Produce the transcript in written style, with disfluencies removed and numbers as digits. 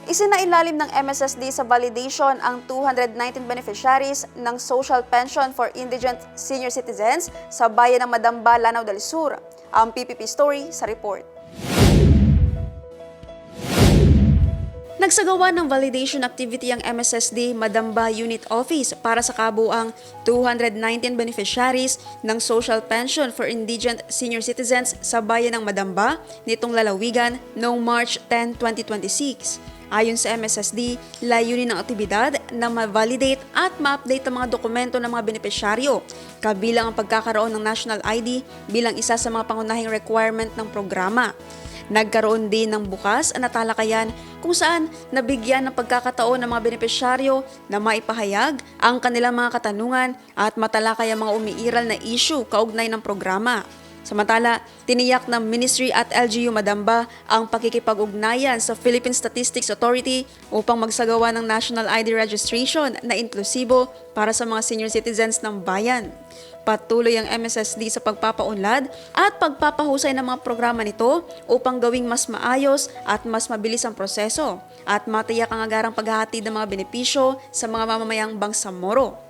Isinailalim ng MSSD sa validation ang 219 beneficiaries ng Social Pension for Indigent Senior Citizens sa bayan ng Madamba, Lanao del Sur. Ang PPP Story sa report. Nagsagawa ng validation activity ang MSSD Madamba Unit Office para sa kabuuang 219 beneficiaries ng Social Pension for Indigent Senior Citizens sa bayan ng Madamba nitong lalawigan noong March 10, 2026. Ayon sa MSSD, layunin ng aktibidad na ma-validate at ma-update ang mga dokumento ng mga benepisyaryo, kabilang ang pagkakaroon ng National ID bilang isa sa mga pangunahing requirement ng programa. Nagkaroon din ng bukas na talakayan kung saan nabigyan ng pagkakataon ng mga benepisyaryo na maipahayag ang kanilang mga katanungan at matalakay ang mga umiiral na issue kaugnay ng programa. Samantala, tiniyak ng Ministry at LGU Madamba ang pakikipag-ugnayan sa Philippine Statistics Authority upang magsagawa ng National ID registration na inklusibo para sa mga senior citizens ng bayan. Patuloy ang MSSD sa pagpapaunlad at pagpapahusay ng mga programa nito upang gawing mas maayos at mas mabilis ang proseso at matiyak ang agarang paghahatid ng mga benepisyo sa mga mamamayang Bangsamoro.